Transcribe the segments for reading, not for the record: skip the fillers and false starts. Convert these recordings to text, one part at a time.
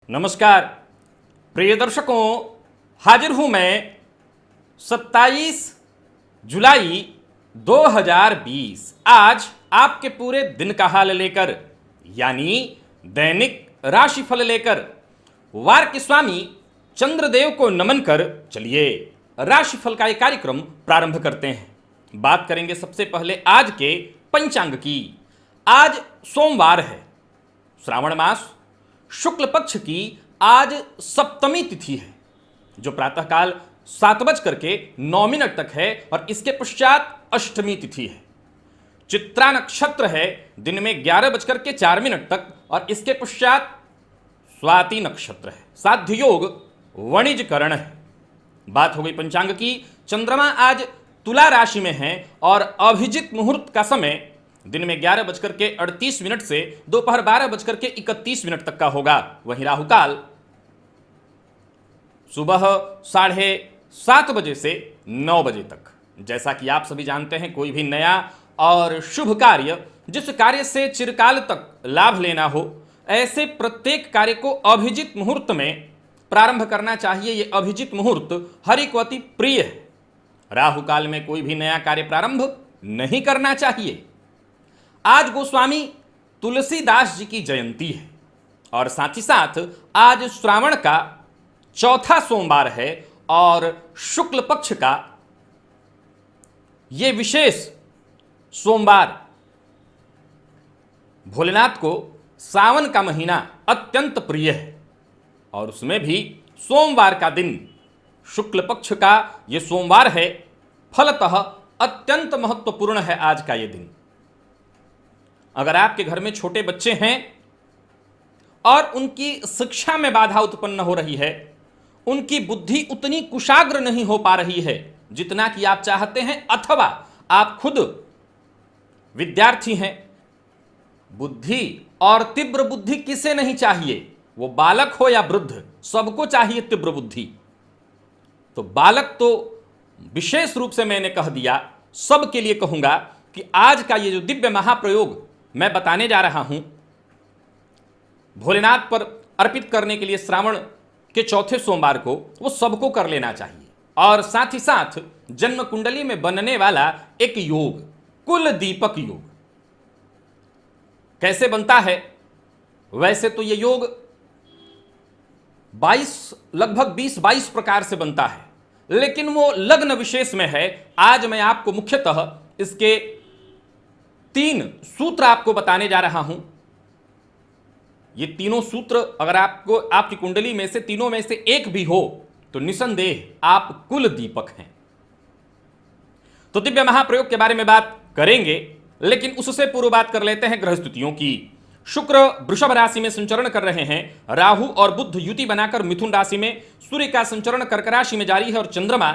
नमस्कार प्रिय दर्शकों, हाजिर हूं मैं 27 जुलाई 2020 आज आपके पूरे दिन का हाल लेकर, यानी दैनिक राशिफल लेकर। वार के स्वामी चंद्रदेव को नमन कर चलिए राशिफल का एक कार्यक्रम प्रारंभ करते हैं। बात करेंगे सबसे पहले आज के पंचांग की। आज सोमवार है, श्रावण मास शुक्ल पक्ष की आज सप्तमी तिथि है, जो प्रातःकाल 7:09 तक है और इसके पश्चात अष्टमी तिथि है। चित्रा नक्षत्र है दिन में 11:04 तक और इसके पश्चात स्वाति नक्षत्र है। साध्य योग वणिज करण है। बात हो गई पंचांग की। चंद्रमा आज तुला राशि में है और अभिजित मुहूर्त का समय दिन में 11:38 से दोपहर 12:31 तक का होगा। वहीं राहुकाल सुबह 7:30 बजे से 9 बजे तक। जैसा कि आप सभी जानते हैं, कोई भी नया और शुभ कार्य, जिस कार्य से चिरकाल तक लाभ लेना हो, ऐसे प्रत्येक कार्य को अभिजित मुहूर्त में प्रारंभ करना चाहिए। यह अभिजित मुहूर्त हरि को अति प्रिय है। राहुकाल में कोई भी नया कार्य प्रारंभ नहीं करना चाहिए। आज गोस्वामी तुलसीदास जी की जयंती है और साथ ही साथ आज श्रावण का चौथा सोमवार है और शुक्ल पक्ष का यह विशेष सोमवार। भोलेनाथ को सावन का महीना अत्यंत प्रिय है और उसमें भी सोमवार का दिन, शुक्ल पक्ष का यह सोमवार है, फलतः अत्यंत महत्वपूर्ण है आज का यह दिन। अगर आपके घर में छोटे बच्चे हैं और उनकी शिक्षा में बाधा उत्पन्न हो रही है, उनकी बुद्धि उतनी कुशाग्र नहीं हो पा रही है जितना कि आप चाहते हैं, अथवा आप खुद विद्यार्थी हैं, बुद्धि और तीव्र बुद्धि किसे नहीं चाहिए, वो बालक हो या वृद्ध, सबको चाहिए तीव्र बुद्धि। तो बालक तो विशेष रूप से मैंने कह दिया, सबके लिए कहूंगा कि आज का ये जो दिव्य महाप्रयोग मैं बताने जा रहा हूं, भोलेनाथ पर अर्पित करने के लिए श्रावण के चौथे सोमवार को, वो सबको कर लेना चाहिए। और साथ ही साथ जन्म कुंडली में बनने वाला एक योग, कुल दीपक योग, कैसे बनता है? वैसे तो ये योग लगभग 20-22 प्रकार से बनता है, लेकिन वो लग्न विशेष में है। आज मैं आपको मुख्यतः इसके 3 सूत्र आपको बताने जा रहा हूं। ये तीनों सूत्र अगर आपको आपकी कुंडली में से तीनों में से एक भी हो तो निसंदेह आप कुल दीपक हैं। तो दिव्य महाप्रयोग के बारे में बात करेंगे, लेकिन उससे पूर्व बात कर लेते हैं ग्रह स्थितियों की। शुक्र वृषभ राशि में संचरण कर रहे हैं, राहु और बुध युति बनाकर मिथुन राशि में, सूर्य का संचरण कर्क राशि में जारी है और चंद्रमा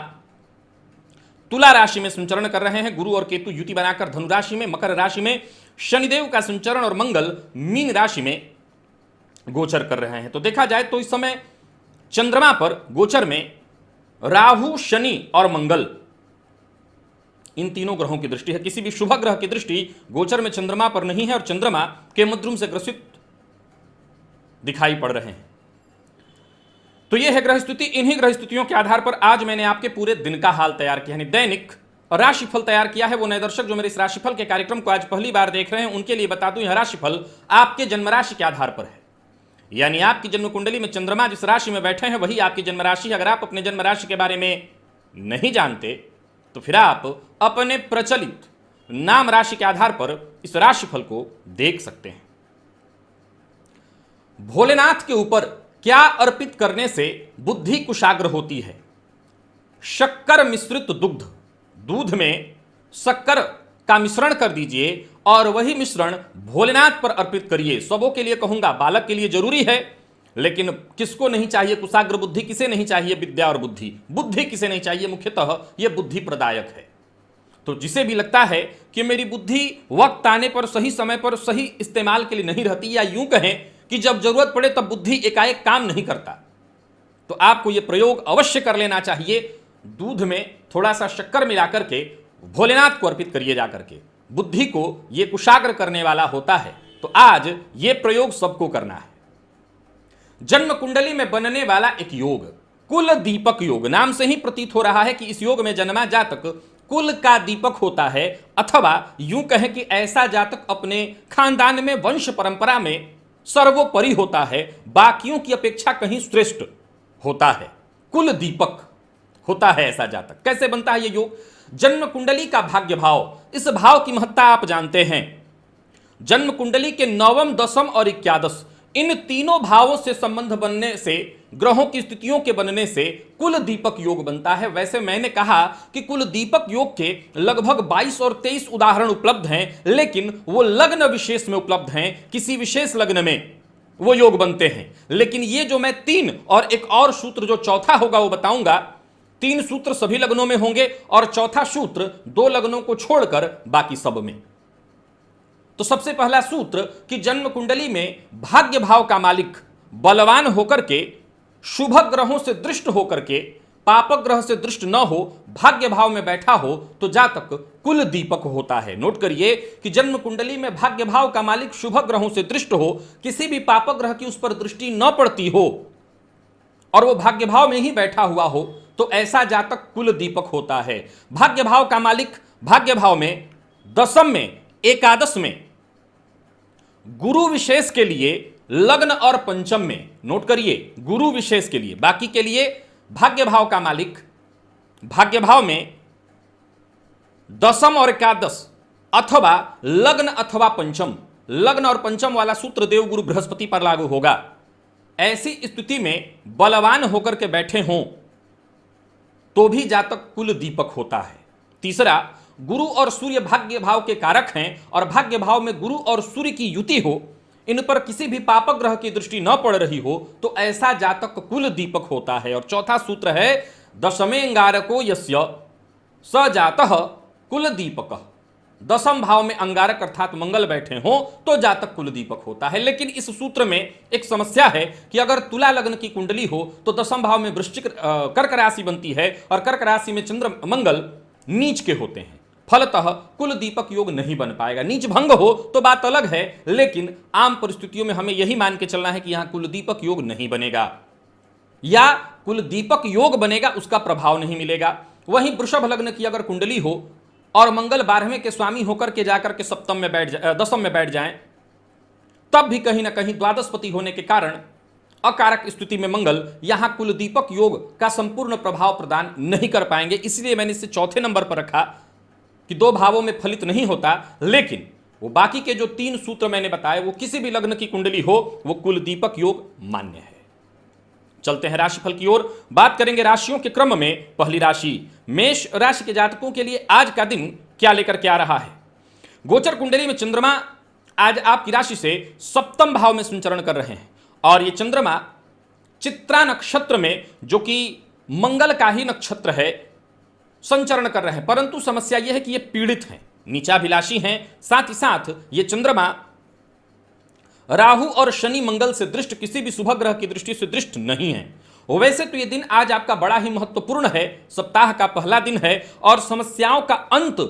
तुला राशि में संचरण कर रहे हैं। गुरु और केतु युति बनाकर धनु राशि में, मकर राशि में शनिदेव का संचरण और मंगल मीन राशि में गोचर कर रहे हैं। तो देखा जाए तो इस समय चंद्रमा पर गोचर में राहु, शनि और मंगल, इन तीनों ग्रहों की दृष्टि है। किसी भी शुभ ग्रह की दृष्टि गोचर में चंद्रमा पर नहीं है और चंद्रमा के मध्यम से ग्रसित दिखाई पड़ रहे हैं। तो यह है ग्रह स्थिति। इन्हीं ग्रह स्थितियों के आधार पर आज मैंने आपके पूरे दिन का हाल तैयार किया, यानी दैनिक राशिफल तैयार किया है। वो नए दर्शक जो मेरे इस राशिफल के कार्यक्रम को आज पहली बार देख रहे हैं, उनके लिए बता दूं, यह राशिफल आपके जन्म राशि के आधार पर है, यानी आपकी जन्म कुंडली में चंद्रमा जिस राशि में बैठे हैं वही आपकी जन्म राशि है। अगर आप अपने जन्म राशि के बारे में नहीं जानते तो फिर आप अपने प्रचलित नाम राशि के आधार पर इस राशिफल को देख सकते हैं। भोलेनाथ के ऊपर क्या अर्पित करने से बुद्धि कुशाग्र होती है? शक्कर मिश्रित दुग्ध, दूध में शक्कर का मिश्रण कर दीजिए और वही मिश्रण भोलेनाथ पर अर्पित करिए। सबों के लिए कहूंगा, बालक के लिए जरूरी है, लेकिन किसको नहीं चाहिए कुशाग्र बुद्धि? किसे नहीं चाहिए विद्या और बुद्धि? बुद्धि किसे नहीं चाहिए? मुख्यतः यह बुद्धि प्रदायक है। तो जिसे भी लगता है कि मेरी बुद्धि वक्त आने पर, सही समय पर, सही इस्तेमाल के लिए नहीं रहती, या यूं कहें कि जब जरूरत पड़े तब बुद्धि एकाएक काम नहीं करता, तो आपको यह प्रयोग अवश्य कर लेना चाहिए। दूध में थोड़ा सा शक्कर मिलाकर के भोलेनाथ को अर्पित करिए जाकर के। बुद्धि को यह कुशाग्र करने वाला होता है। तो आज यह प्रयोग सबको करना है। जन्म कुंडली में बनने वाला एक योग कुल दीपक योग, नाम से ही प्रतीत हो रहा है कि इस योग में जन्मा जातक कुल का दीपक होता है, अथवा यूं कहें कि ऐसा जातक अपने खानदान में वंश परंपरा में सर्वोपरि होता है, बाकियों की अपेक्षा कहीं श्रेष्ठ होता है, कुल दीपक होता है ऐसा जातक। कैसे बनता है यह योग? जन्म कुंडली का भाग्य भाव, इस भाव की महत्ता आप जानते हैं। जन्म कुंडली के नवम, दसम और एकादश, इन तीनों भावों से संबंध बनने से, ग्रहों की स्थितियों के बनने से कुल दीपक योग बनता है। वैसे मैंने कहा कि कुल दीपक योग के लगभग 22 और 23 उदाहरण उपलब्ध हैं, लेकिन वो लग्न विशेष में उपलब्ध हैं, किसी विशेष लग्न में वो योग बनते हैं। लेकिन ये जो मैं 3 और एक और सूत्र जो चौथा होगा वो बताऊंगा, 3 सूत्र सभी लग्नों में होंगे और चौथा सूत्र 2 लग्नों को छोड़कर बाकी सब में। तो सबसे पहला सूत्र कि जन्म कुंडली में भाग्य भाव का मालिक बलवान होकर के, शुभ ग्रहों से दृष्ट होकर के, पापक ग्रह से दृष्ट न हो, भाग्य भाव में बैठा हो तो जातक कुल दीपक होता है। नोट करिए कि जन्म कुंडली में भाग्य भाव का मालिक शुभ ग्रहों से दृष्ट हो, किसी भी पापक ग्रह की उस पर दृष्टि न पड़ती हो और वो भाग्य भाव में ही बैठा हुआ हो, तो ऐसा जातक कुल दीपक होता है। भाग्य भाव का मालिक भाग्य भाव में, दसम में, एकादश में, गुरु विशेष के लिए लग्न और पंचम में, नोट करिए गुरु विशेष के लिए, बाकी के लिए भाग्य भाव का मालिक भाग्य भाव में दसम और एकादश अथवा लग्न अथवा पंचम, लग्न और पंचम वाला सूत्र देवगुरु बृहस्पति पर लागू होगा। ऐसी स्थिति में बलवान होकर के बैठे हों तो भी जातक कुल दीपक होता है। तीसरा, गुरु और सूर्य भाग्य भाव के कारक हैं और भाग्य भाव में गुरु और सूर्य की युति हो, इन पर किसी भी पापक ग्रह की दृष्टि न पड़ रही हो, तो ऐसा जातक कुल दीपक होता है। और चौथा सूत्र है दशमे अंगारको यस्य स जातः कुल दीपक। दसम भाव में अंगारक अर्थात मंगल बैठे हो तो जातक कुल दीपक होता है। लेकिन इस सूत्र में एक समस्या है कि अगर तुला लग्न की कुंडली हो तो दसम भाव में वृश्चिक कर्क राशि बनती है और कर्क राशि में चंद्र मंगल नीच के होते हैं, फलतः कुल दीपक योग नहीं बन पाएगा। नीच भंग हो तो बात अलग है, लेकिन आम परिस्थितियों में हमें यही मान के चलना है कि यहां कुल दीपक योग नहीं बनेगा, या कुल दीपक योग बनेगा उसका प्रभाव नहीं मिलेगा। वहीं वृषभ लग्न की अगर कुंडली हो और मंगल 12वें के स्वामी होकर के जाकर के दसम में बैठ जाएं, तब भी कहीं ना कहीं द्वादशपति होने के कारण अकारक स्थिति में मंगल यहां कुल दीपक योग का संपूर्ण प्रभाव प्रदान नहीं कर पाएंगे। इसलिए मैंने इसे चौथे नंबर पर रखा कि 2 भावों में फलित नहीं होता, लेकिन वो बाकी के जो 3 सूत्र मैंने बताए वो किसी भी लग्न की कुंडली हो वो कुल दीपक योग मान्य है। चलते हैं राशिफल की ओर, बात करेंगे राशियों के क्रम में। पहली राशि मेष राशि के जातकों के लिए आज का दिन क्या लेकर के आ रहा है। गोचर कुंडली में चंद्रमा आज आपकी राशि से सप्तम भाव में संचरण कर रहे हैं और ये चंद्रमा चित्रा नक्षत्र में, जो कि मंगल का ही नक्षत्र है, संचरण कर रहे हैं। परंतु समस्या यह है कि ये पीड़ित हैं, नीचाभिलाषी हैं, साथ ही साथ ये चंद्रमा राहु और शनि मंगल से दृष्ट, किसी भी शुभ ग्रह की दृष्टि से दृष्ट नहीं है। वैसे तो ये दिन आज आपका बड़ा ही महत्वपूर्ण है, सप्ताह का पहला दिन है और समस्याओं का अंत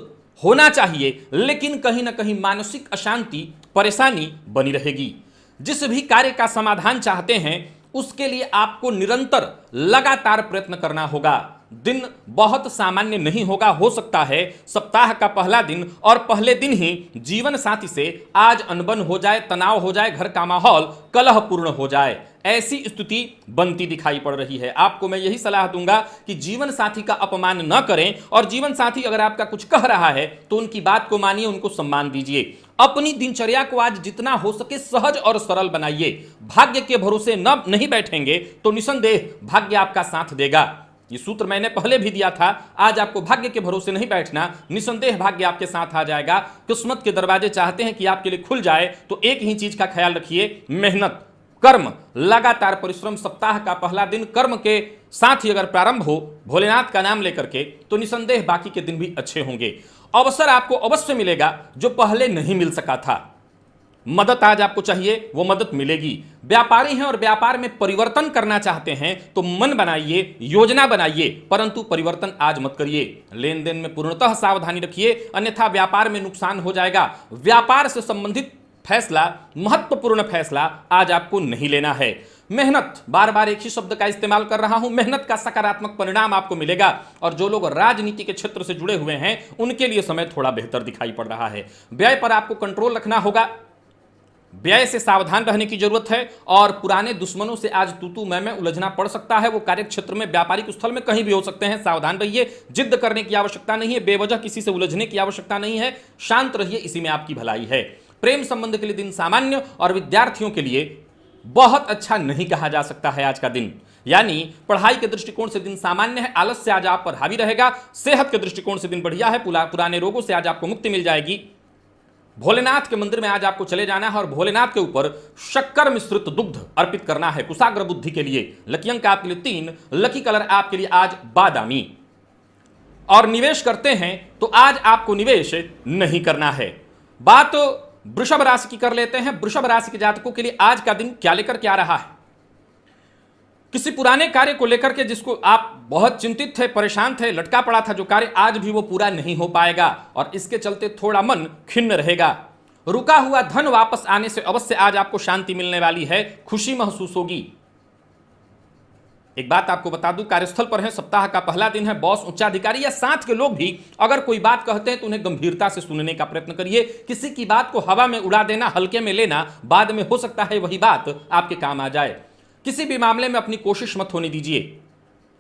होना चाहिए, लेकिन कहीं ना कहीं मानसिक अशांति, परेशानी बनी रहेगी। जिस भी कार्य का समाधान चाहते हैं उसके लिए आपको निरंतर लगातार प्रयत्न करना होगा। दिन बहुत सामान्य नहीं होगा, हो सकता है सप्ताह का पहला दिन और पहले दिन ही जीवन साथी से आज अनबन हो जाए, तनाव हो जाए, घर का माहौल कलहपूर्ण हो जाए, ऐसी स्थिति बनती दिखाई पड़ रही है। आपको मैं यही सलाह दूंगा कि जीवन साथी का अपमान न करें और जीवन साथी अगर आपका कुछ कह रहा है तो उनकी बात को मानिए, उनको सम्मान दीजिए। अपनी दिनचर्या को आज जितना हो सके सहज और सरल बनाइए। भाग्य के भरोसे नहीं बैठेंगे तो निसंदेह भाग्य आपका साथ देगा। ये सूत्र मैंने पहले भी दिया था। आज आपको भाग्य के भरोसे नहीं बैठना, निसंदेह भाग्य आपके साथ आ जाएगा। किस्मत के दरवाजे चाहते हैं कि आपके लिए खुल जाए तो एक ही चीज का ख्याल रखिए, मेहनत, कर्म, लगातार परिश्रम। सप्ताह का पहला दिन कर्म के साथ ही अगर प्रारंभ हो भोलेनाथ का नाम लेकर के तो निसंदेह बाकी के दिन भी अच्छे होंगे। अवसर आपको अवश्य मिलेगा जो पहले नहीं मिल सका था। मदद आज आपको चाहिए, वो मदद मिलेगी। व्यापारी हैं और व्यापार में परिवर्तन करना चाहते हैं तो मन बनाइए, योजना बनाइए, परंतु परिवर्तन आज मत करिए। लेन देन में पूर्णतः सावधानी रखिए, अन्यथा व्यापार में नुकसान हो जाएगा। व्यापार से संबंधित फैसला, महत्वपूर्ण फैसला आज आपको नहीं लेना है। मेहनत, बार बार एक ही शब्द का इस्तेमाल कर रहा हूं, मेहनत का सकारात्मक परिणाम आपको मिलेगा। और जो लोग राजनीति के क्षेत्र से जुड़े हुए हैं उनके लिए समय थोड़ा बेहतर दिखाई पड़ रहा है। व्यय पर आपको कंट्रोल रखना होगा, व्यय से सावधान रहने की जरूरत है। और पुराने दुश्मनों से आज तू मैं उलझना पड़ सकता है। वो कार्य क्षेत्र में, व्यापारिक स्थल में कहीं भी हो सकते हैं। सावधान रहिए, जिद्द करने की आवश्यकता नहीं है, बेवजह किसी से उलझने की आवश्यकता नहीं है, शांत रहिए, इसी में आपकी भलाई है। प्रेम संबंध के लिए दिन सामान्य और विद्यार्थियों के लिए बहुत अच्छा नहीं कहा जा सकता है आज का दिन। यानी पढ़ाई के दृष्टिकोण से दिन सामान्य है, आलस्य से आज आप पर हावी रहेगा। सेहत के दृष्टिकोण से दिन बढ़िया है, पुराने रोगों से आज आपको मुक्ति मिल जाएगी। भोलेनाथ के मंदिर में आज आपको चले जाना है और भोलेनाथ के ऊपर शक्कर मिश्रित दुग्ध अर्पित करना है कुशाग्र बुद्धि के लिए। लकी अंक आपके लिए 3, लकी कलर आपके लिए आज बादामी। और निवेश करते हैं तो आज आपको निवेश नहीं करना है। बात वृषभ राशि की कर लेते हैं। वृषभ राशि के जातकों के लिए आज का दिन क्या लेकर के आ रहा है? किसी पुराने कार्य को लेकर के जिसको आप बहुत चिंतित थे, परेशान थे, लटका पड़ा था जो कार्य, आज भी वो पूरा नहीं हो पाएगा और इसके चलते थोड़ा मन खिन्न रहेगा। रुका हुआ धन वापस आने से अवश्य आज आपको शांति मिलने वाली है, खुशी महसूस होगी। एक बात आपको बता दूं, कार्यस्थल पर है, सप्ताह का पहला दिन है, बॉस, उच्चाधिकारी या साथ के लोग भी अगर कोई बात कहते हैं तो उन्हें गंभीरता से सुनने का प्रयत्न करिए। किसी की बात को हवा में उड़ा देना, हल्के में लेना, बाद में हो सकता है वही बात आपके काम आ जाए। किसी भी मामले में अपनी कोशिश मत होने दीजिए,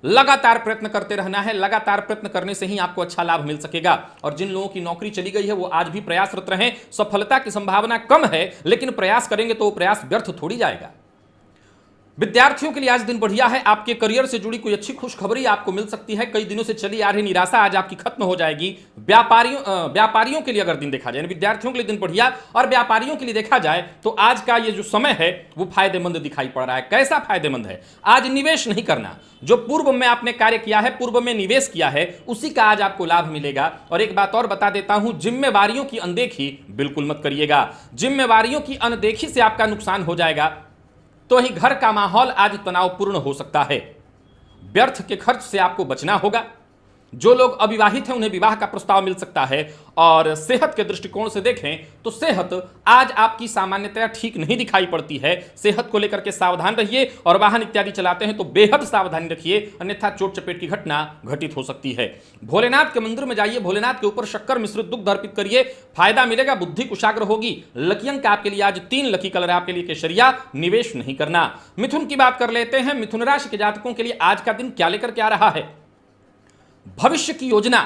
लगातार प्रयत्न करते रहना है। लगातार प्रयत्न करने से ही आपको अच्छा लाभ मिल सकेगा। और जिन लोगों की नौकरी चली गई है वो आज भी प्रयासरत रहें। सफलता की संभावना कम है, लेकिन प्रयास करेंगे तो वो प्रयास व्यर्थ थोड़ी जाएगा। विद्यार्थियों के लिए आज दिन बढ़िया है। आपके करियर से जुड़ी कोई अच्छी खुशखबरी आपको मिल सकती है। कई दिनों से चली आ रही निराशा आज आपकी खत्म हो जाएगी। व्यापारियों के लिए अगर दिन देखा जाए, विद्यार्थियों के लिए दिन बढ़िया और व्यापारियों के लिए देखा जाए तो आज का ये जो समय है वो फायदेमंद दिखाई पड़ रहा है। कैसा फायदेमंद है? आज निवेश नहीं करना। जो पूर्व में आपने कार्य किया है, पूर्व में निवेश किया है, उसी का आज आपको लाभ मिलेगा। और एक बात और बता देता हूं, जिम्मेवारियों की अनदेखी बिल्कुल मत करिएगा। जिम्मेवारियों की अनदेखी से आपका नुकसान हो जाएगा। तो ही घर का माहौल आज तनावपूर्ण हो सकता है। व्यर्थ के खर्च से आपको बचना होगा। जो लोग अविवाहित हैं उन्हें विवाह का प्रस्ताव मिल सकता है। और सेहत के दृष्टिकोण से देखें तो सेहत आज आपकी सामान्यतया ठीक नहीं दिखाई पड़ती है। सेहत को लेकर के सावधान रहिए और वाहन इत्यादि चलाते हैं तो बेहद सावधानी रखिए, अन्यथा चोट चपेट की घटना घटित हो सकती है। भोलेनाथ के मंदिर में जाइए, भोलेनाथ के ऊपर शक्कर मिश्रित दुग्ध अर्पित करिए, फायदा मिलेगा, बुद्धि कुशाग्र होगी। लकी अंक आपके लिए आज 3, लकी कलर आपके लिए केसरिया, निवेश नहीं करना। मिथुन की बात कर लेते हैं। मिथुन राशि के जातकों के लिए आज का दिन क्या लेकर के आ रहा है? भविष्य की योजना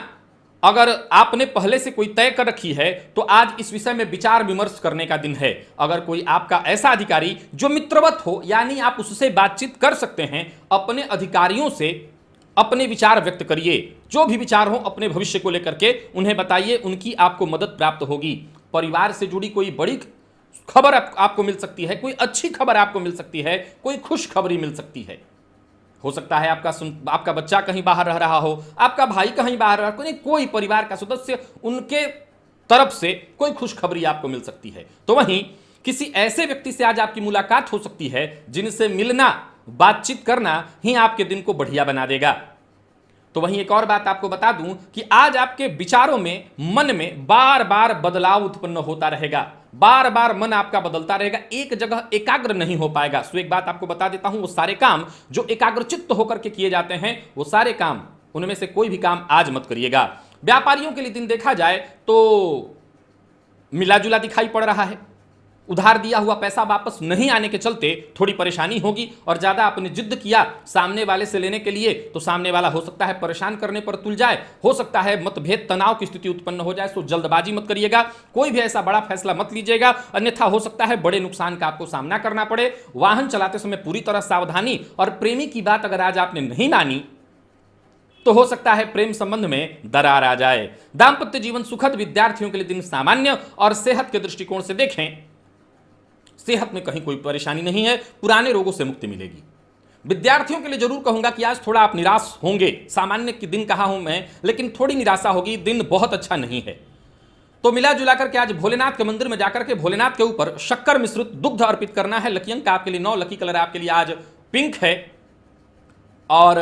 अगर आपने पहले से कोई तय कर रखी है तो आज इस विषय में विचार विमर्श करने का दिन है। अगर कोई आपका ऐसा अधिकारी जो मित्रवत हो, यानी आप उससे बातचीत कर सकते हैं, अपने अधिकारियों से अपने विचार व्यक्त करिए। जो भी विचार हो अपने भविष्य को लेकर के उन्हें बताइए, उनकी आपको मदद प्राप्त होगी। परिवार से जुड़ी कोई बड़ी खबर आपको मिल सकती है, कोई अच्छी खबर आपको मिल सकती है, कोई खुशखबरी मिल सकती है। हो सकता है आपका बच्चा कहीं बाहर रह रहा हो, आपका भाई कहीं बाहर रह रहा हो, कोई परिवार का सदस्य, उनके तरफ से कोई खुशखबरी आपको मिल सकती है। तो वहीं किसी ऐसे व्यक्ति से आज आपकी मुलाकात हो सकती है जिनसे मिलना, बातचीत करना ही आपके दिन को बढ़िया बना देगा। तो वहीं एक और बात आपको बता दूं कि आज आपके विचारों में, मन में बार बार बदलाव उत्पन्न होता रहेगा। बार बार मन आपका बदलता रहेगा, एक जगह एकाग्र नहीं हो पाएगा। सो एक बात आपको बता देता हूं, वो सारे काम जो एकाग्रचित्त होकर के किए जाते हैं, वो सारे काम, उनमें से कोई भी काम आज मत करिएगा। व्यापारियों के लिए दिन देखा जाए तो मिला जुला दिखाई पड़ रहा है। उधार दिया हुआ पैसा वापस नहीं आने के चलते थोड़ी परेशानी होगी। और ज्यादा आपने जिद्द किया सामने वाले से लेने के लिए तो सामने वाला हो सकता है परेशान करने पर तुल जाए, हो सकता है मतभेद, तनाव की स्थिति उत्पन्न हो जाए। तो जल्दबाजी मत करिएगा, कोई भी ऐसा बड़ा फैसला मत लीजिएगा, अन्यथा हो सकता है बड़े नुकसान का आपको सामना करना पड़े। वाहन चलाते समय पूरी तरह सावधानी। और प्रेमी की बात अगर आज आपने नहीं मानी तो हो सकता है प्रेम संबंध में दरार आ जाए। दाम्पत्य जीवन सुखद, विद्यार्थियों के लिए दिन सामान्य। और सेहत के दृष्टिकोण से देखें, सेहत में कहीं कोई परेशानी नहीं है, पुराने रोगों से मुक्ति मिलेगी। विद्यार्थियों के लिए जरूर कहूंगा कि आज थोड़ा आप निराश होंगे। सामान्य की दिन कहा हूं मैं, लेकिन थोड़ी निराशा होगी, दिन बहुत अच्छा नहीं है। तो मिला जुला करके आज भोलेनाथ के मंदिर में जाकर के भोलेनाथ के ऊपर शक्कर मिश्रित दुग्ध अर्पित करना है। लकी अंक आपके लिए 9, लकी कलर आपके लिए आज पिंक है। और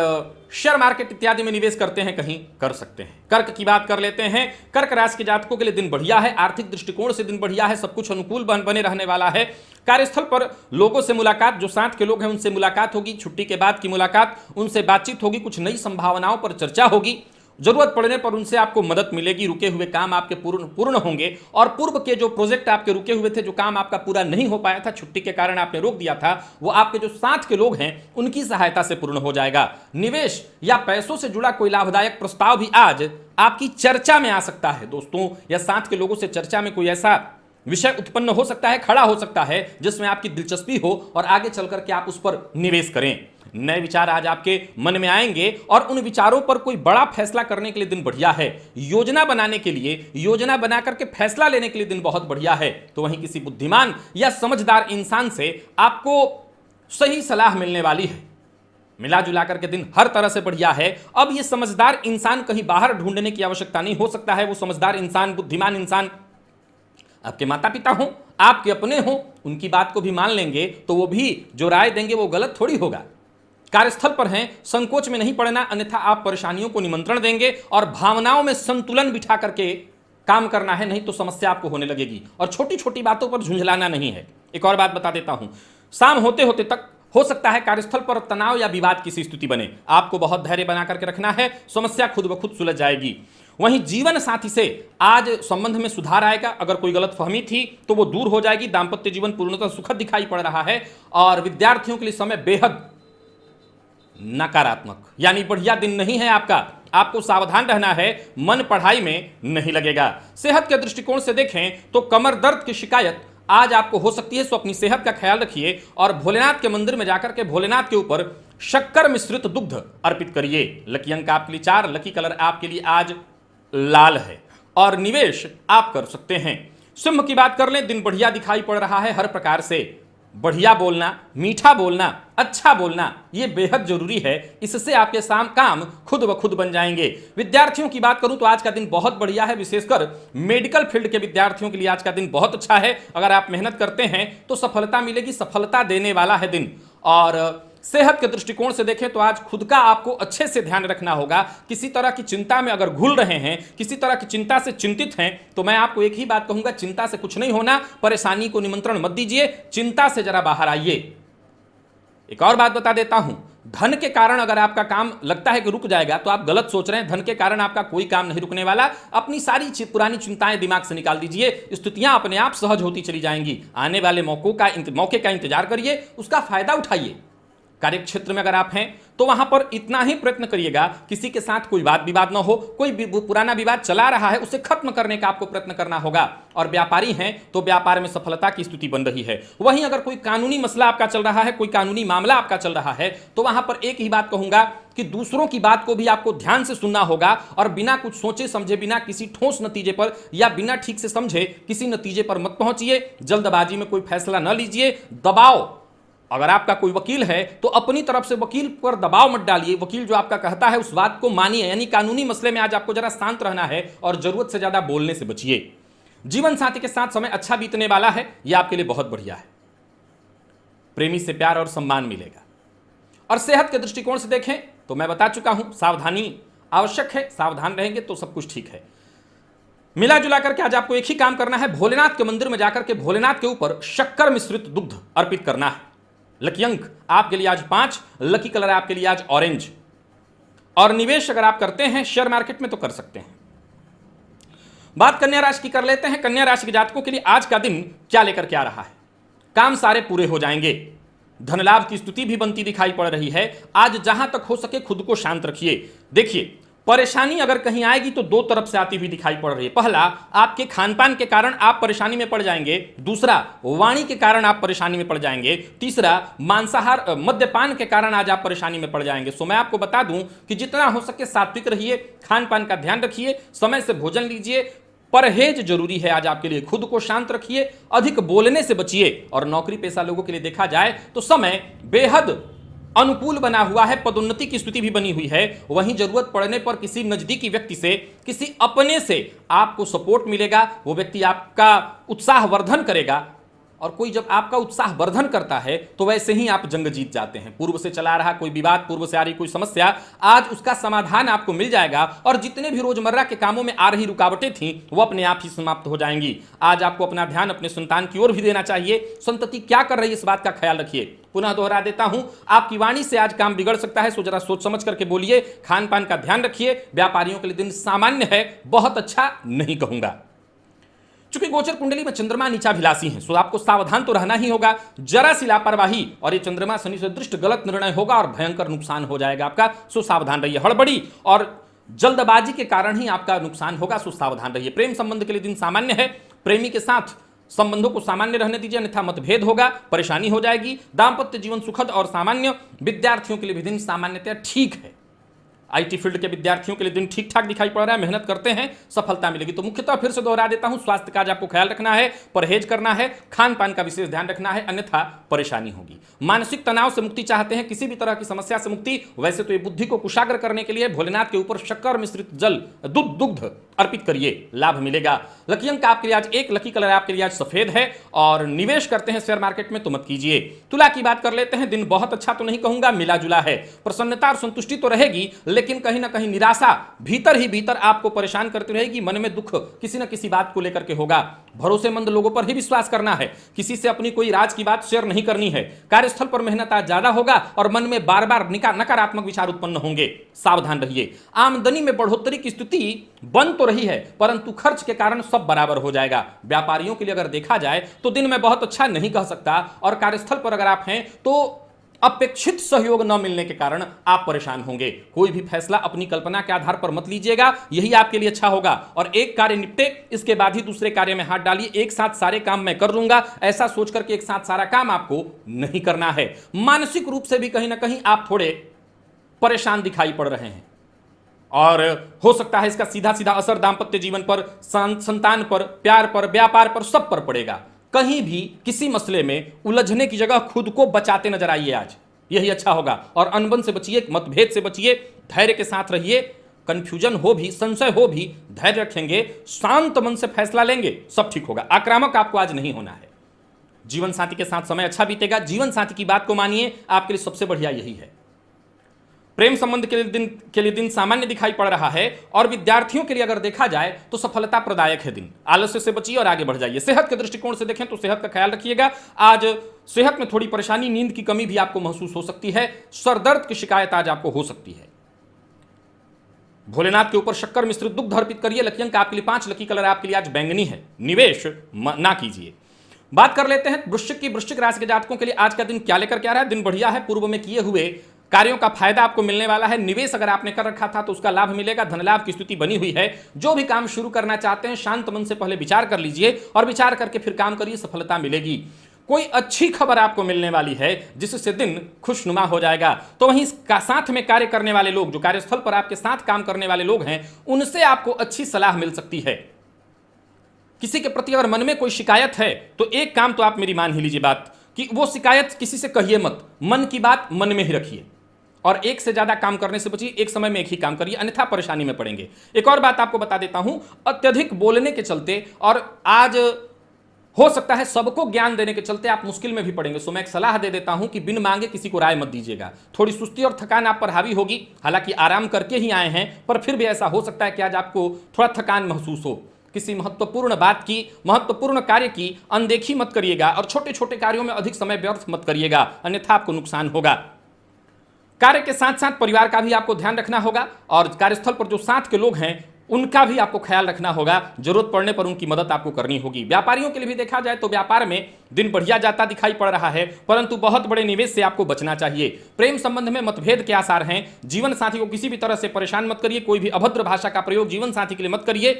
शेयर मार्केट इत्यादि में निवेश करते हैं, कहीं कर सकते हैं। कर्क की बात कर लेते हैं। कर्क राशि के जातकों के लिए दिन बढ़िया है, आर्थिक दृष्टिकोण से दिन बढ़िया है, सब कुछ अनुकूल बने रहने वाला है। कार्यस्थल पर लोगों से मुलाकात, जो साथ के लोग हैं उनसे मुलाकात होगी, छुट्टी के बाद की मुलाकात, उनसे बातचीत होगी, कुछ नई संभावनाओं पर चर्चा होगी, जरूरत पड़ने पर उनसे आपको मदद मिलेगी, रुके हुए काम आपके पूर्ण होंगे और पूर्व के जो प्रोजेक्ट आपके रुके हुए थे, जो काम आपका पूरा नहीं हो पाया था, छुट्टी के कारण आपने रोक दिया था, वो आपके जो साथ के लोग हैं उनकी सहायता से पूर्ण हो जाएगा। निवेश या पैसों से जुड़ा कोई लाभदायक प्रस्ताव भी आज आपकी चर्चा में आ सकता है दोस्तों, या साथ के लोगों से चर्चा में कोई ऐसा विषय उत्पन्न हो सकता है, खड़ा हो सकता है जिसमें आपकी दिलचस्पी हो और आगे चलकर के आप उस पर निवेश करें। नए विचार आज आपके मन में आएंगे और उन विचारों पर कोई बड़ा फैसला करने के लिए दिन बढ़िया है। योजना बनाने के लिए, योजना बना करके फैसला लेने के लिए दिन बहुत बढ़िया है। तो वहीं किसी बुद्धिमान या समझदार इंसान से आपको सही सलाह मिलने वाली है। मिला जुला करके दिन हर तरह से बढ़िया है। अब ये समझदार इंसान कहीं बाहर ढूंढने की आवश्यकता नहीं, हो सकता है वो समझदार इंसान, बुद्धिमान इंसान आपके माता पिता हों, आपके अपने हों, उनकी बात को भी मान लेंगे तो वो भी जो राय देंगे वो गलत थोड़ी होगा। कार्यस्थल पर हैं, संकोच में नहीं पड़ना, अन्यथा आप परेशानियों को निमंत्रण देंगे और भावनाओं में संतुलन बिठा करके काम करना है, नहीं तो समस्या आपको होने लगेगी। और छोटी छोटी बातों पर झुंझलाना नहीं है। एक और बात बता देता हूं, शाम होते होते तक हो सकता है कार्यस्थल पर तनाव या विवाद की स्थिति बने, आपको बहुत धैर्य बना करके रखना है, समस्या खुद ब खुद सुलझ जाएगी। वहीं जीवन साथी से आज संबंध में सुधार आएगा, अगर कोई गलतफहमी थी तो वो दूर हो जाएगी। दांपत्य जीवन पूर्णतः सुखद दिखाई पड़ रहा है और विद्यार्थियों के लिए समय बेहद नकारात्मक, यानी बढ़िया दिन नहीं है आपका। आपको सावधान रहना है, मन पढ़ाई में नहीं लगेगा। सेहत के दृष्टिकोण से देखें तो कमर दर्द की शिकायत आज आपको हो सकती है, सो अपनी सेहत का ख्याल रखिए और भोलेनाथ के मंदिर में जाकर के भोलेनाथ के ऊपर शक्कर मिश्रित दुग्ध अर्पित करिए। लकी अंक आपके लिए 4, लकी कलर आपके लिए आज लाल है और निवेश आप कर सकते हैं। सिंह की बात कर लें, दिन बढ़िया दिखाई पड़ रहा है। हर प्रकार से बढ़िया बोलना, मीठा बोलना, अच्छा बोलना, यह बेहद जरूरी है। इससे आपके काम खुद ब खुद बन जाएंगे। विद्यार्थियों की बात करूं तो आज का दिन बहुत बढ़िया है, विशेषकर मेडिकल फील्ड के विद्यार्थियों के लिए आज का दिन बहुत अच्छा है। अगर आप मेहनत करते हैं तो सफलता मिलेगी, सफलता देने वाला है दिन। और सेहत के दृष्टिकोण से देखें तो आज खुद का आपको अच्छे से ध्यान रखना होगा। किसी तरह की चिंता में अगर घुल रहे हैं, किसी तरह की चिंता से चिंतित हैं, तो मैं आपको एक ही बात कहूंगा, चिंता से कुछ नहीं होना, परेशानी को निमंत्रण मत दीजिए, चिंता से जरा बाहर आइए। एक और बात बता देता हूं, धन के कारण अगर आपका काम लगता है कि रुक जाएगा तो आप गलत सोच रहे हैं। धन के कारण आपका कोई काम नहीं रुकने वाला। अपनी सारी पुरानी चिंताएं दिमाग से निकाल दीजिए, स्थितियां अपने आप सहज होती चली जाएंगी। आने वाले मौके का इंतजार करिए, उसका फायदा उठाइए। कार्य क्षेत्र में अगर आप हैं तो वहां पर इतना ही प्रयत्न करिएगा, किसी के साथ कोई वाद विवाद ना हो। कोई पुराना विवाद चला रहा है उसे खत्म करने का आपको प्रयत्न करना होगा। और व्यापारी हैं तो व्यापार में सफलता की स्थिति बन रही है। वहीं अगर कोई कानूनी मसला आपका चल रहा है, कोई कानूनी मामला आपका चल रहा है, तो वहां पर एक ही बात कहूंगा कि दूसरों की बात को भी आपको ध्यान से सुनना होगा और बिना कुछ सोचे समझे, बिना किसी ठोस नतीजे पर या बिना ठीक से समझे किसी नतीजे पर मत पहुंचिए। जल्दबाजी में कोई फैसला न लीजिए। दबाव, अगर आपका कोई वकील है तो अपनी तरफ से वकील पर दबाव मत डालिए। वकील जो आपका कहता है उस बात को मानिए। यानी कानूनी मसले में आज आपको जरा शांत रहना है और जरूरत से ज्यादा बोलने से बचिए। जीवन साथी के साथ समय अच्छा बीतने वाला है, यह आपके लिए बहुत बढ़िया है। प्रेमी से प्यार और सम्मान मिलेगा। और सेहत के दृष्टिकोण से देखें तो मैं बता चुका हूं, सावधानी आवश्यक है। सावधान रहेंगे तो सब कुछ ठीक है। मिला जुला करके आज आपको एक ही काम करना है, भोलेनाथ के मंदिर में जाकर के भोलेनाथ के ऊपर शक्कर मिश्रित दुग्ध अर्पित करना है। लकी अंक आपके लिए आज 5, लकी कलर आपके लिए आज ऑरेंज। और निवेश अगर आप करते हैं शेयर मार्केट में तो कर सकते हैं। बात कन्या राशि की कर लेते हैं। कन्या राशि के जातकों के लिए आज का दिन क्या लेकर के आ रहा है? काम सारे पूरे हो जाएंगे, धन लाभ की स्थिति भी बनती दिखाई पड़ रही है। आज जहां तक हो सके खुद को शांत रखिए। देखिए, परेशानी अगर कहीं आएगी तो दो तरफ से आती हुई दिखाई पड़ रही है। पहला, आपके खान पान के कारण आप परेशानी में पड़ जाएंगे। दूसरा, वाणी के कारण आप परेशानी में पड़ जाएंगे। तीसरा, मांसाहार मद्यपान के कारण आज आप परेशानी में पड़ जाएंगे। सो मैं आपको बता दूं कि जितना हो सके सात्विक रहिए, खान पान का ध्यान रखिए, समय से भोजन लीजिए, परहेज जरूरी है आज आपके लिए। खुद को शांत रखिए, अधिक बोलने से बचिए। और नौकरी पेशा लोगों के लिए देखा जाए तो समय बेहद अनुकूल बना हुआ है, पदोन्नति की स्थिति भी बनी हुई है। वहीं जरूरत पड़ने पर किसी नजदीकी व्यक्ति से, किसी अपने से आपको सपोर्ट मिलेगा। वो व्यक्ति आपका उत्साहवर्धन करेगा। और कोई जब आपका उत्साह वर्धन करता है तो वैसे ही आप जंग जीत जाते हैं। पूर्व से चला रहा कोई विवाद, पूर्व से आ रही कोई समस्या, आज उसका समाधान आपको मिल जाएगा और जितने भी रोजमर्रा के कामों में आ रही रुकावटें थीं वो अपने आप ही समाप्त हो जाएंगी। आज आपको अपना ध्यान अपने संतान की ओर भी देना चाहिए। संतति क्या कर रही है इस बात का ख्याल रखिए। पुनः दोहरा देता हूं, आपकी वाणी से आज काम बिगड़ सकता है, सो जरा सोच समझ करके बोलिए। खान पान का ध्यान रखिए। व्यापारियों के लिए दिन सामान्य है, बहुत अच्छा नहीं कहूंगा। चूंकि गोचर कुंडली में चंद्रमा नीचाभिलाषी हैं, सो आपको सावधान तो रहना ही होगा। जरा सी लापरवाही और ये चंद्रमा शनि से दृष्ट गलत निर्णय होगा और भयंकर नुकसान हो जाएगा आपका, सो सावधान रहिए। हड़बड़ी और जल्दबाजी के कारण ही आपका नुकसान होगा, सो सावधान रहिए। प्रेम संबंध के लिए दिन सामान्य है। प्रेमी के साथ संबंधों को सामान्य रहने दीजिए, अन्यथा मतभेद होगा, परेशानी हो जाएगी। दाम्पत्य जीवन सुखद और सामान्य। विद्यार्थियों के लिए भी दिन सामान्यतः ठीक है। आईटी फील्ड के विद्यार्थियों के लिए दिन ठीक ठाक दिखाई पड़ रहा है। मेहनत करते हैं, सफलता मिलेगी। तो मुख्यतः फिर से दोहरा देता हूं, स्वास्थ्य का आज आपको ख्याल रखना है, परहेज करना है, खान पान का विशेष ध्यान रखना है, अन्यथा परेशानी होगी। मानसिक तनाव से मुक्ति चाहते हैं, किसी भी तरह की समस्या से मुक्ति, वैसे तो ये बुद्धि को कुशाग्र करने के लिए भोलेनाथ के ऊपर शक्कर मिश्रित जल दुग्ध अर्पित करिए, लाभ मिलेगा। लकी अंक आपके लिए आज 1, लकी कलर आपके लिए आज सफेद है और निवेश करते हैं शेयर मार्केट में तो मत कीजिए। तुला की बात कर लेते हैं। दिन बहुत अच्छा तो नहीं कहूंगा, मिला जुला है। प्रसन्नता और संतुष्टि तो रहेगी, लेकिन कहीं ना कहीं निराशा भीतर ही भीतर आपको परेशान करती रहेगी। मन में दुख किसी न किसी बात को लेकर के होगा। भरोसेमंद लोगों पर ही विश्वास करना है, किसी से अपनी कोई राज की बात शेयर नहीं करनी है। कार्यस्थल पर मेहनत आज ज्यादा होगा और मन में बार बार नकारात्मक विचार उत्पन्न होंगे, सावधान रहिए। आमदनी में बढ़ोतरी की स्थिति बन तो रही है, परंतु खर्च के कारण सब बराबर हो जाएगा। व्यापारियों के लिए अगर देखा जाए तो दिन में बहुत अच्छा नहीं कह सकता, और कार्यस्थल पर अगर आप हैं तो अपेक्षित सहयोग न मिलने के कारण आप परेशान होंगे। कोई भी फैसला अपनी कल्पना के आधार पर मत लीजिएगा, यही आपके लिए अच्छा होगा। और एक कार्य निपटे, इसके बाद ही दूसरे कार्य में हाथ डालिए। एक साथ सारे काम मैं कर लूंगा, ऐसा सोचकर के एक साथ सारा काम आपको नहीं करना है। मानसिक रूप से भी कहीं ना कहीं आप थोड़े परेशान दिखाई पड़ रहे हैं और हो सकता है इसका सीधा सीधा असर दाम्पत्य जीवन पर, संतान पर, प्यार पर, व्यापार पर, सब पर पड़ेगा। कहीं भी किसी मसले में उलझने की जगह खुद को बचाते नजर आइए आज, यही अच्छा होगा। और अनबन से बचिए, मतभेद से बचिए, धैर्य के साथ रहिए। कंफ्यूजन हो भी, संशय हो भी, धैर्य रखेंगे, शांत मन से फैसला लेंगे, सब ठीक होगा। आक्रामक आपको आज नहीं होना है। जीवन साथी के साथ समय अच्छा बीतेगा। जीवन साथी की बात को मानिए, आपके लिए सबसे बढ़िया यही है। प्रेम संबंध के लिए दिन सामान्य दिखाई पड़ रहा है और विद्यार्थियों के लिए अगर देखा जाए तो सफलता प्रदायक है दिन। आलस्य से बचिए और आगे बढ़ जाइए। सेहत के दृष्टिकोण से देखें तो सेहत का ख्याल रखिएगा। आज सेहत में थोड़ी परेशानी, नींद की कमी भी आपको महसूस हो सकती है। सर दर्द की शिकायत आज आपको हो सकती है। भोलेनाथ के ऊपर शक्कर मिश्रित दुग्ध अर्पित करिए। लकी अंक आपके लिए 5, लकी कलर आपके लिए आज बैंगनी है। निवेश ना कीजिए। बात कर लेते हैं वृश्चिक राशि के जातकों के लिए आज का दिन क्या लेकर के आ रहा है। दिन बढ़िया है। पूर्व में किए हुए कार्यों का फायदा आपको मिलने वाला है। निवेश अगर आपने कर रखा था तो उसका लाभ मिलेगा। धन लाभ की स्थिति बनी हुई है। जो भी काम शुरू करना चाहते हैं शांत मन से पहले विचार कर लीजिए और विचार करके फिर काम करिए, सफलता मिलेगी। कोई अच्छी खबर आपको मिलने वाली है जिससे दिन खुशनुमा हो जाएगा। तो वहीं साथ में कार्य करने वाले लोग, जो कार्यस्थल पर आपके साथ काम करने वाले लोग हैं, उनसे आपको अच्छी सलाह मिल सकती है। किसी के प्रति अगर मन में कोई शिकायत है तो एक काम तो आप मेरी मान ही लीजिए बात, कि वो शिकायत किसी से कहिए मत, मन की बात मन में ही रखिए और एक से ज्यादा काम करने से बचिए। एक समय में एक ही काम करिए, अन्यथा परेशानी में पड़ेंगे। एक और बात आपको बता देता हूं, अत्यधिक बोलने के चलते और आज हो सकता है सबको ज्ञान देने के चलते आप मुश्किल में भी पड़ेंगे। सो मैं एक सलाह दे देता हूं कि बिन मांगे किसी को राय मत दीजिएगा। थोड़ी सुस्ती और थकान आप पर हावी होगी, हालांकि आराम करके ही आए हैं, पर फिर भी ऐसा हो सकता है कि आज आपको थोड़ा थकान महसूस हो। किसी महत्वपूर्ण बात की, महत्वपूर्ण कार्य की अनदेखी मत करिएगा और छोटे छोटे कार्यों में अधिक समय व्यर्थ मत करिएगा, अन्यथा आपको नुकसान होगा। कार्य के साथ साथ परिवार का भी आपको ध्यान रखना होगा और कार्यस्थल पर जो साथ के लोग हैं उनका भी आपको ख्याल रखना होगा। जरूरत पड़ने पर उनकी मदद आपको करनी होगी। व्यापारियों के लिए भी देखा जाए तो व्यापार में दिन बढ़िया जाता दिखाई पड़ रहा है, परंतु बहुत बड़े निवेश से आपको बचना चाहिए। प्रेम संबंध में मतभेद के आसार हैं। जीवन साथी को किसी भी तरह से परेशान मत करिए। कोई भी अभद्र भाषा का प्रयोग जीवन साथी के लिए मत करिए,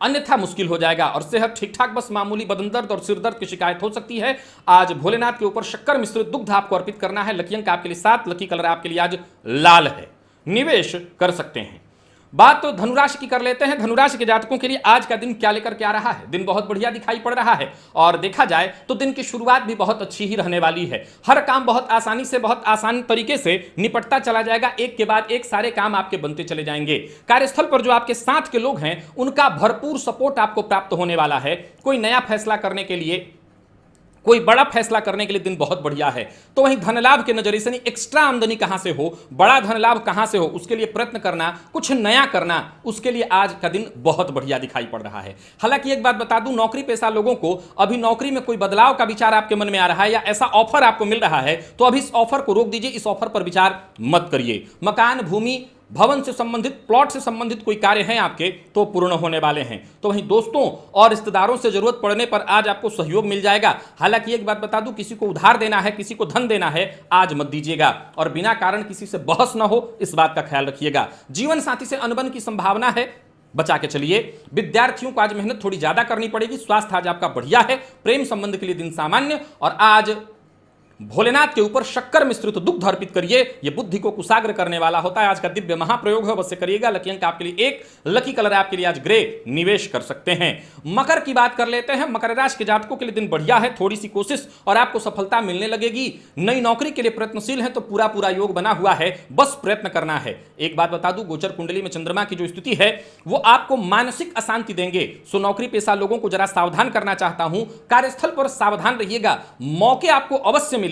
अन्यथा मुश्किल हो जाएगा। और सेहत ठीक ठाक, बस मामूली बदन दर्द और सिर दर्द की शिकायत हो सकती है। आज भोलेनाथ के ऊपर शक्कर मिश्रित दुग्ध आपको अर्पित करना है। लकी अंक आपके लिए 7, लकी कलर आपके लिए आज लाल है। निवेश कर सकते हैं। बात तो धनुराशि की कर लेते हैं। धनुराशि के जातकों के लिए आज का दिन क्या लेकर के आ रहा है। दिन बहुत बढ़िया दिखाई पड़ रहा है और देखा जाए तो दिन की शुरुआत भी बहुत अच्छी ही रहने वाली है। हर काम बहुत आसानी से, बहुत आसान तरीके से निपटता चला जाएगा। एक के बाद एक सारे काम आपके बनते चले जाएंगे। कार्यस्थल पर जो आपके साथ के लोग हैं उनका भरपूर सपोर्ट आपको प्राप्त होने वाला है। कोई नया फैसला करने के लिए कोई बड़ा फैसला करने के लिए दिन बहुत बढ़िया है। तो वहीं धन लाभ के नजरिए से एक्स्ट्रा आमदनी कहां से हो, बड़ा धन लाभ कहां से हो, उसके लिए प्रयत्न करना, कुछ नया करना, उसके लिए आज का दिन बहुत बढ़िया दिखाई पड़ रहा है। हालांकि एक बात बता दूं, नौकरी पेशा लोगों को अभी नौकरी में कोई बदलाव का विचार आपके मन में आ रहा है या ऐसा ऑफर आपको मिल रहा है, तो अभी इस ऑफर को रोक दीजिए, इस ऑफर पर विचार मत करिए। मकान, भूमि, भवन से संबंधित, प्लॉट से संबंधित कोई कार्य हैं आपके तो पूर्ण होने वाले हैं। तो वहीं दोस्तों और रिश्तेदारों से जरूरत पड़ने पर आज आपको सहयोग मिल जाएगा। हालांकि एक बात बता दूं, किसी को उधार देना है, किसी को धन देना है, आज मत दीजिएगा और बिना कारण किसी से बहस ना हो, इस बात का ख्याल रखिएगा। जीवन साथी से अनबन की संभावना है, बचा के चलिए। विद्यार्थियों को आज मेहनत थोड़ी ज्यादा करनी पड़ेगी। स्वास्थ्य आज आपका बढ़िया है। प्रेम संबंध के लिए दिन सामान्य और आज भोलेनाथ के ऊपर शक्कर मिश्रित दुग्ध अर्पित करिए, यह बुद्धि को कुशाग्र करने वाला होता है। आज का दिव्य महाप्रयोग है, अवश्य करिएगा। लकी अंक आपके लिए 1, लकी कलर आपके लिए आज ग्रे, निवेश कर सकते हैं। मकर की बात कर लेते हैं। मकर राशि के जातकों के लिए दिन बढ़िया है, थोड़ी सी कोशिश और आपको सफलता मिलने लगेगी। नई नौकरी के लिए प्रयत्नशील है तो पूरा पूरा योग बना हुआ है, बस प्रयत्न करना है। एक बात बता दूं, गोचर कुंडली में चंद्रमा की जो स्थिति है वो आपको मानसिक अशांति देंगे। सो नौकरी पेशा लोगों को जरा सावधान करना चाहता हूं, कार्यस्थल पर सावधान रहिएगा। मौके आपको अवश्य मिलेंगे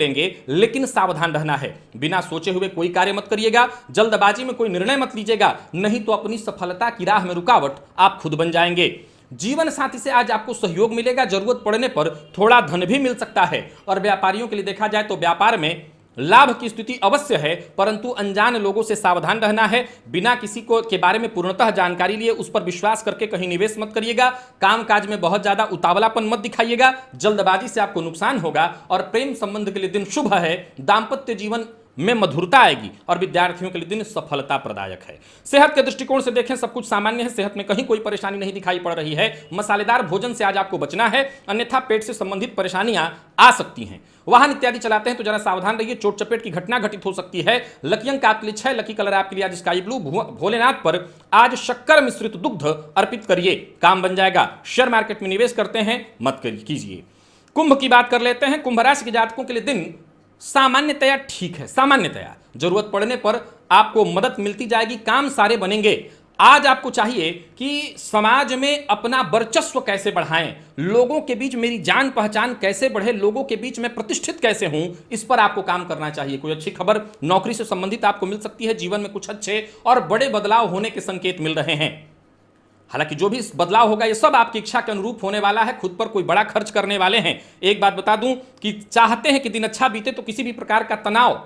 लेकिन सावधान रहना है। बिना सोचे हुए कोई कार्य मत करिएगा, जल्दबाजी में कोई निर्णय मत लीजिएगा, नहीं तो अपनी सफलता की राह में रुकावट आप खुद बन जाएंगे। जीवन साथी से आज आपको सहयोग मिलेगा, जरूरत पड़ने पर थोड़ा धन भी मिल सकता है। और व्यापारियों के लिए देखा जाए तो व्यापार में लाभ की स्थिति अवश्य है, परंतु अनजान लोगों से सावधान रहना है। बिना किसी को के बारे में पूर्णतः जानकारी लिए उस पर विश्वास करके कहीं निवेश मत करिएगा। कामकाज में बहुत ज्यादा उतावलापन मत दिखाइएगा, जल्दबाजी से आपको नुकसान होगा। और प्रेम संबंध के लिए दिन शुभ है, दाम्पत्य जीवन में मधुरता आएगी और विद्यार्थियों के लिए दिन सफलता प्रदायक है। सेहत के दृष्टिकोण से देखें, सब कुछ सामान्य है, सेहत में कहीं कोई परेशानी नहीं दिखाई पड़ रही है। मसालेदार भोजन से आज आपको बचना है, अन्यथा पेट से संबंधित परेशानियां आ सकती हैं। वाहन इत्यादि चलाते हैं तो जरा सावधान रहिए, चोट चपेट की घटना घटित हो सकती है। लकी अंक आपके लिए 6, लकी कलर आपके लिए आज स्काई ब्लू। भोलेनाथ पर आज शक्कर मिश्रित दुग्ध अर्पित करिए, काम बन जाएगा। शेयर मार्केट में निवेश करते हैं मत कीजिए। कुंभ की बात कर लेते हैं। कुंभ राशि के जातकों के लिए दिन सामान्यतया ठीक है, सामान्यतया जरूरत पड़ने पर आपको मदद मिलती जाएगी, काम सारे बनेंगे। आज आपको चाहिए कि समाज में अपना वर्चस्व कैसे बढ़ाएं, लोगों के बीच मेरी जान पहचान कैसे बढ़े, लोगों के बीच मैं प्रतिष्ठित कैसे हूं, इस पर आपको काम करना चाहिए। कोई अच्छी खबर नौकरी से संबंधित आपको मिल सकती है। जीवन में कुछ अच्छे और बड़े बदलाव होने के संकेत मिल रहे हैं। हालांकि जो भी इस बदलाव होगा ये सब आपकी इच्छा के अनुरूप होने वाला है। खुद पर कोई बड़ा खर्च करने वाले हैं। एक बात बता दूं कि चाहते हैं कि दिन अच्छा बीते तो किसी भी प्रकार का तनाव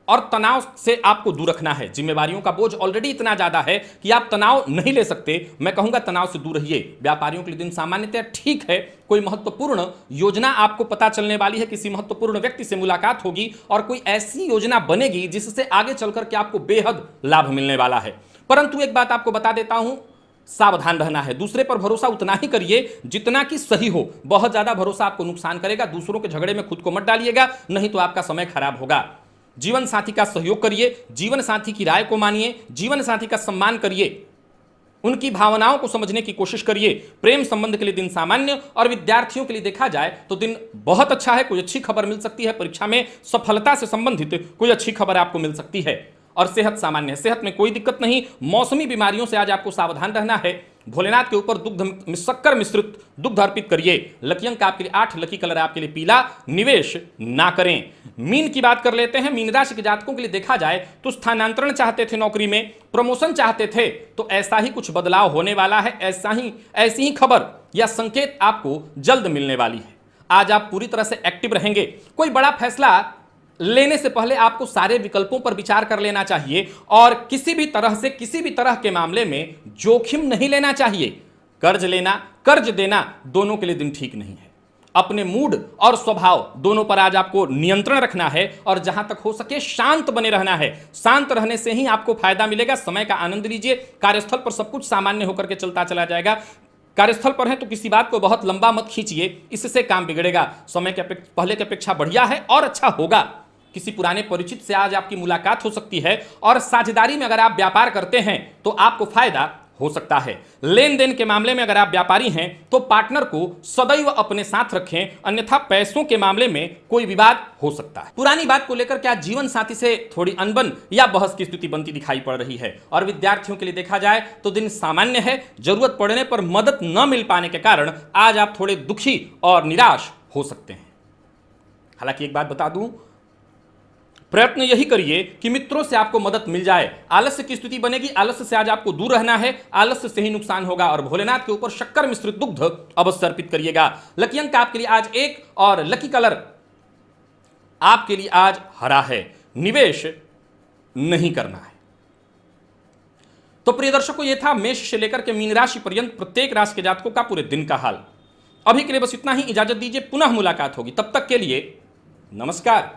और तनाव से आपको दूर रखना है। जिम्मेवारियों का बोझ ऑलरेडी इतना ज्यादा है कि आप तनाव नहीं ले सकते। मैं कहूंगा तनाव से दूर रहिए। व्यापारियों के लिए दिन सामान्यतः ठीक है। कोई महत्वपूर्ण योजना आपको पता चलने वाली है, किसी महत्वपूर्ण व्यक्ति से मुलाकात होगी और कोई ऐसी योजना बनेगी जिससे आगे चलकर के आपको बेहद लाभ मिलने वाला है। परंतु एक बात आपको बता देता हूं, सावधान रहना है। दूसरे पर भरोसा उतना ही करिए जितना कि सही हो। बहुत ज्यादा भरोसा आपको नुकसान करेगा। दूसरों के झगड़े में खुद को मत डालिएगा, नहीं तो आपका समय खराब होगा। जीवन साथी का सहयोग करिए, जीवन साथी की राय को मानिए, जीवन साथी का सम्मान करिए, उनकी भावनाओं को समझने की कोशिश करिए। प्रेम संबंध के लिए दिन सामान्य और विद्यार्थियों के लिए देखा जाए तो दिन बहुत अच्छा है। कोई अच्छी खबर मिल सकती है, परीक्षा में सफलता से संबंधित कोई अच्छी खबर आपको मिल सकती है। और सेहत सामान्य है, सेहत में कोई दिक्कत नहीं। मौसमी बीमारियों से आज आपको सावधान रहना है। भोलेनाथ के ऊपर शक्कर मिश्रित दुग्ध अर्पित करिए। लकी अंक आपके लिए 8, लकी कलर आपके लिए पीला, निवेश ना करें। मीन की बात कर लेते हैं। मीन राशि के जातकों के लिए देखा जाए तो स्थानांतरण चाहते थे, नौकरी में प्रमोशन चाहते थे, तो ऐसा ही कुछ बदलाव होने वाला है। ऐसी ही खबर या संकेत आपको जल्द मिलने वाली है। आज आप पूरी तरह से एक्टिव रहेंगे। कोई बड़ा फैसला लेने से पहले आपको सारे विकल्पों पर विचार कर लेना चाहिए और किसी भी तरह के मामले में जोखिम नहीं लेना चाहिए। कर्ज लेना, कर्ज देना दोनों के लिए दिन ठीक नहीं है। अपने मूड और स्वभाव दोनों पर आज आपको नियंत्रण रखना है और जहां तक हो सके शांत बने रहना है। शांत रहने से ही आपको फायदा मिलेगा। समय का आनंद लीजिए। कार्यस्थल पर सब कुछ सामान्य होकर के चलता चला जाएगा। कार्यस्थल पर है तो किसी बात को बहुत लंबा मत खींचिए, इससे काम बिगड़ेगा। समय के पहले की अपेक्षा बढ़िया है और अच्छा होगा। किसी पुराने परिचित से आज आपकी मुलाकात हो सकती है और साझेदारी में अगर आप व्यापार करते हैं तो आपको फायदा हो सकता है। लेन देन के मामले में अगर आप व्यापारी हैं तो पार्टनर को सदैव अपने साथ रखें, अन्यथा पैसों के मामले में कोई विवाद हो सकता है। पुरानी बात को लेकर क्या जीवन साथी से थोड़ी अनबन या बहस की स्थिति बनती दिखाई पड़ रही है। और विद्यार्थियों के लिए देखा जाए तो दिन सामान्य है। जरूरत पड़ने पर मदद न मिल पाने के कारण आज आप थोड़े दुखी और निराश हो सकते हैं। हालांकि एक बात बता दूं, प्रयत्न यही करिए कि मित्रों से आपको मदद मिल जाए। आलस्य की स्थिति बनेगी, आलस्य से आज आपको दूर रहना है, आलस्य से ही नुकसान होगा। और भोलेनाथ के ऊपर शक्कर मिश्रित दुग्ध अवश्य अर्पित करिएगा। लकी अंक आपके लिए आज 1 और लकी कलर आपके लिए आज हरा है। निवेश नहीं करना है। तो प्रिय दर्शकों, यह था मेष से लेकर के मीन राशि पर्यंत प्रत्येक राशि के जातकों का पूरे दिन का हाल। अभी के लिए बस इतना ही, इजाजत दीजिए, पुनः मुलाकात होगी। तब तक के लिए नमस्कार।